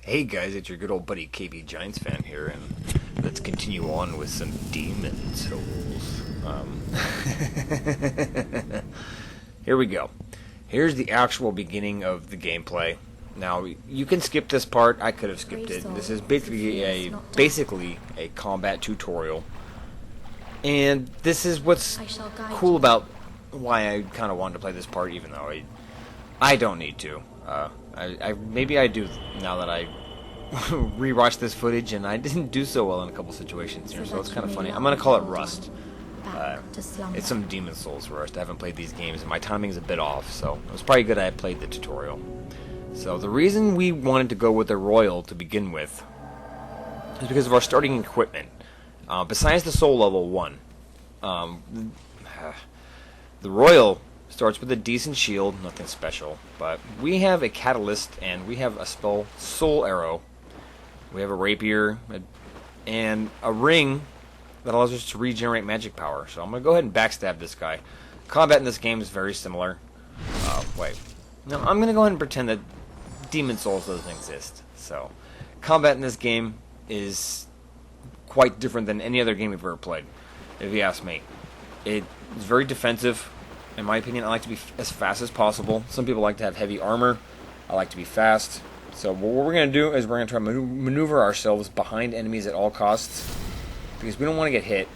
Hey guys, it's your good old buddy KBGiantsfan here, and let's continue on with some Demon Souls. Here we go. Here's the actual beginning of the gameplay. Now, you can skip this part. I could have skipped it. This is basically a combat tutorial. And this is what's cool about why I kind of wanted to play this part, even though I don't need to. Maybe I do now that I rewatched this footage, and I didn't do so well in a couple situations here, so it's kind of funny. I'm gonna call it Rust. It's some Demon Souls Rust. I haven't played these games, and my timing's a bit off, so it was probably good I played the tutorial. So the reason we wanted to go with the Royal to begin with is because of our starting equipment. Besides the Soul Level 1, the Royal starts with a decent shield, nothing special, but we have a Catalyst, and we have a spell, Soul Arrow. We have a Rapier, and a ring that allows us to regenerate magic power. So I'm going to go ahead and backstab this guy. Combat in this game is very similar. Wait. No, I'm going to go ahead and pretend that Demon Souls doesn't exist. So, combat in this game is quite different than any other game we've ever played, if you ask me. It is very defensive. In my opinion, I like to be as fast as possible. Some people like to have heavy armor. I like to be fast. So what we're going to do is we're going to try to maneuver ourselves behind enemies at all costs, because we don't want to get hit.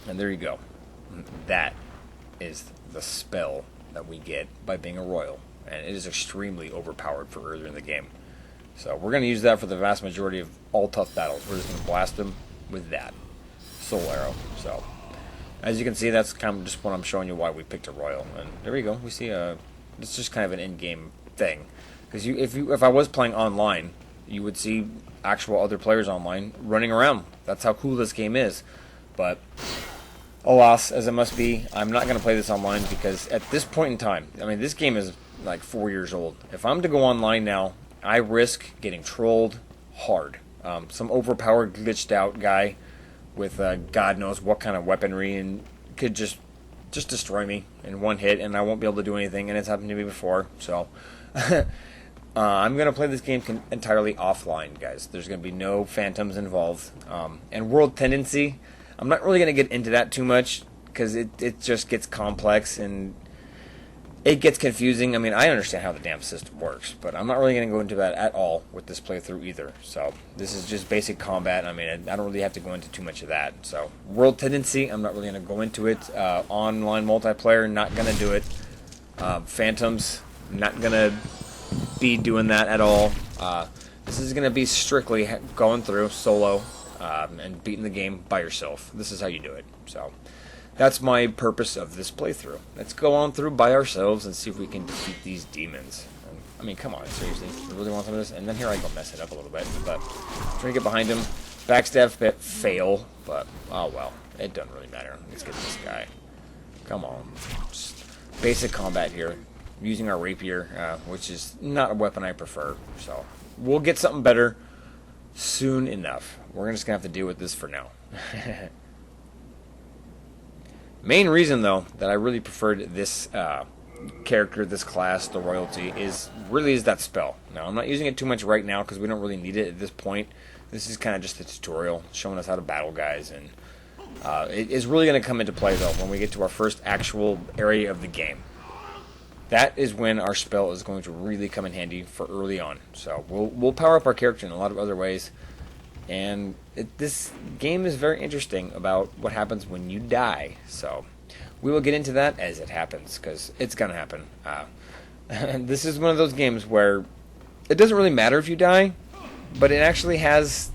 And there you go. That is the spell that we get by being a Royal. And it is extremely overpowered for earlier in the game. So we're going to use that for the vast majority of all tough battles. We're just going to blast them with that Soul Arrow. So as you can see, that's kind of just what I'm showing you why we picked a Royal. And there we go. We see it's just kind of an in-game thing. Because if I was playing online, you would see actual other players online running around. That's how cool this game is. But alas, as it must be, I'm not going to play this online, because at this point in time, I mean, this game is like 4 years old. If I'm to go online now, I risk getting trolled hard. Some overpowered, glitched out guy with God knows what kind of weaponry, and could just destroy me in one hit, and I won't be able to do anything, and it's happened to me before. So I'm going to play this game entirely offline, guys. There's going to be no phantoms involved. And world tendency, I'm not really going to get into that too much, because it just gets complex, and it gets confusing. I mean, I understand how the damn system works, but I'm not really going to go into that at all with this playthrough either. So this is just basic combat. I mean, I don't really have to go into too much of that. So world tendency, I'm not really going to go into it. Online multiplayer, not going to do it. Phantoms, not going to be doing that at all. This is going to be strictly going through solo and beating the game by yourself. This is how you do it. So that's my purpose of this playthrough. Let's go on through by ourselves and see if we can defeat these demons. I mean, come on, seriously, you really want some of this? And then here I go mess it up a little bit, but trying to get behind him. Backstab fail, but oh well, it doesn't really matter. Let's get this guy. Come on, just basic combat here, using our rapier, which is not a weapon I prefer. So we'll get something better soon enough. We're just gonna have to deal with this for now. Main reason, though, that I really preferred this character, this class, the royalty, is that spell. Now, I'm not using it too much right now because we don't really need it at this point. This is kind of just a tutorial showing us how to battle guys, and it is really going to come into play, though, when we get to our first actual area of the game. That is when our spell is going to really come in handy for early on. So we'll power up our character in a lot of other ways. And this game is very interesting about what happens when you die. So we will get into that as it happens, because it's going to happen. And this is one of those games where it doesn't really matter if you die, but it actually has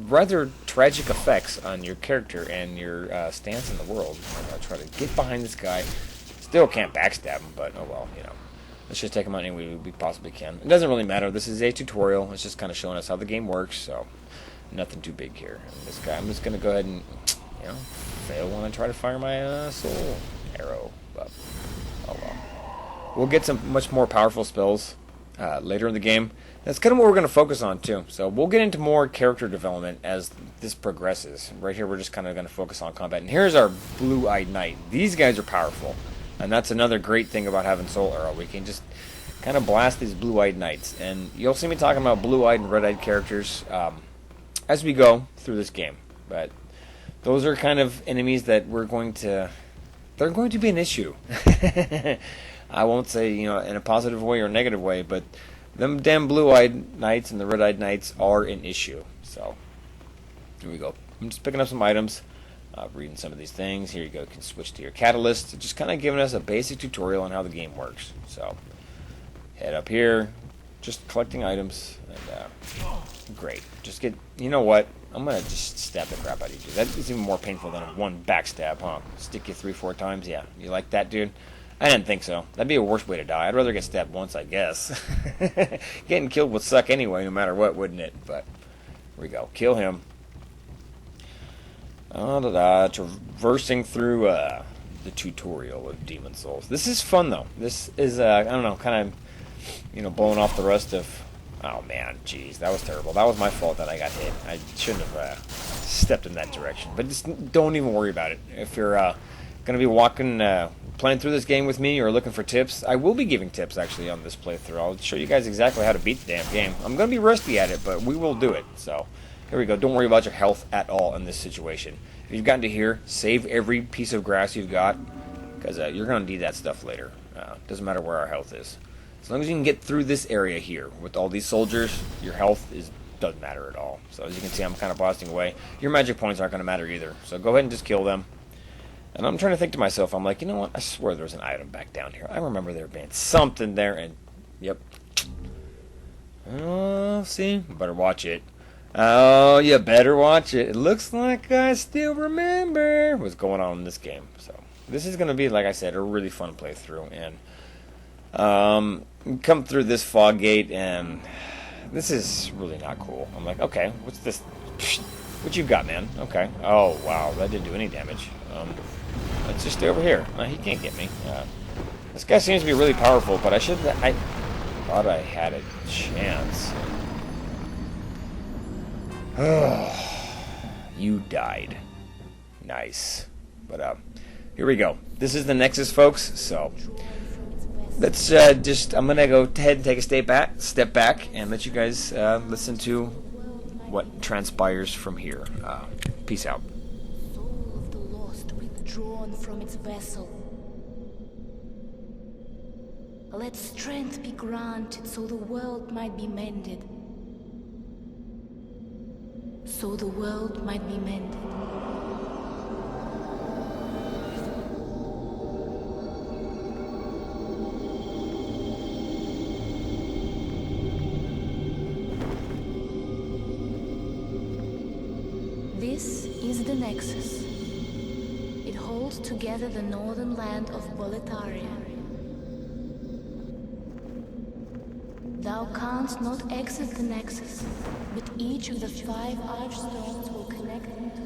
rather tragic effects on your character and your stance in the world. I'm going to try to get behind this guy. Still can't backstab him, but oh well, you know. Let's just take him out any way we possibly can. It doesn't really matter. This is a tutorial. It's just kind of showing us how the game works, so nothing too big here. And this guy, I'm just going to go ahead and, you know, fail when I try to fire my soul arrow. But, oh well. We'll get some much more powerful spells later in the game. That's kind of what we're going to focus on, too. So we'll get into more character development as this progresses. Right here, we're just kind of going to focus on combat. And here's our Blue-Eyed Knight. These guys are powerful. And that's another great thing about having Soul Arrow. We can just kind of blast these blue-eyed knights. And you'll see me talking about blue-eyed and red-eyed characters as we go through this game. But those are kind of enemies that they're going to be an issue. I won't say, in a positive way or a negative way, but them damn blue-eyed knights and the red-eyed knights are an issue. So, here we go. I'm just picking up some items, reading some of these things. Here you go. You can switch to your catalyst. Just kind of giving us a basic tutorial on how the game works. So, head up here, just collecting items, and great. Just get, you know what? I'm going to just stab the crap out of you. That is even more painful than one backstab, huh? Stick you 3-4 times? Yeah. You like that, dude? I didn't think so. That'd be a worse way to die. I'd rather get stabbed once, I guess. Getting killed would suck anyway, no matter what, wouldn't it? But, here we go. Kill him. Traversing through the tutorial of Demon Souls. This is fun, though. This is, I don't know, kind of, blowing off the rest of... Oh, man, jeez, that was terrible. That was my fault that I got hit. I shouldn't have stepped in that direction. But just don't even worry about it. If you're going to be playing through this game with me or looking for tips, I will be giving tips, actually, on this playthrough. I'll show you guys exactly how to beat the damn game. I'm going to be rusty at it, but we will do it. So, here we go. Don't worry about your health at all in this situation. If you've gotten to here, save every piece of grass you've got, because you're going to need that stuff later. Doesn't matter where our health is. As long as you can get through this area here with all these soldiers, your health doesn't matter at all. So as you can see, I'm kind of blasting away. Your magic points aren't going to matter either. So go ahead and just kill them. And I'm trying to think to myself, I'm like, you know what? I swear there was an item back down here. I remember there being something there, and yep. Oh, see? Better watch it. Oh, you better watch it. It looks like I still remember what's going on in this game. So this is going to be, like I said, a really fun playthrough. And come through this fog gate, and this is really not cool. I'm like, okay, what's this? What you got, man? Okay. Oh, wow, that didn't do any damage. Let's just stay over here. He can't get me. This guy seems to be really powerful, but I thought I had a chance. You died. Nice. But, here we go. This is the Nexus, folks, so... Let's I'm going to go ahead and take a step back and let you guys listen to what transpires from here. Peace out. Soul of the lost withdrawn from its vessel. Let strength be granted so the world might be mended. So the world might be mended. This is the Nexus. It holds together the northern land of Boletaria. Thou canst not exit the Nexus, but each of the 5 archstones will connect them to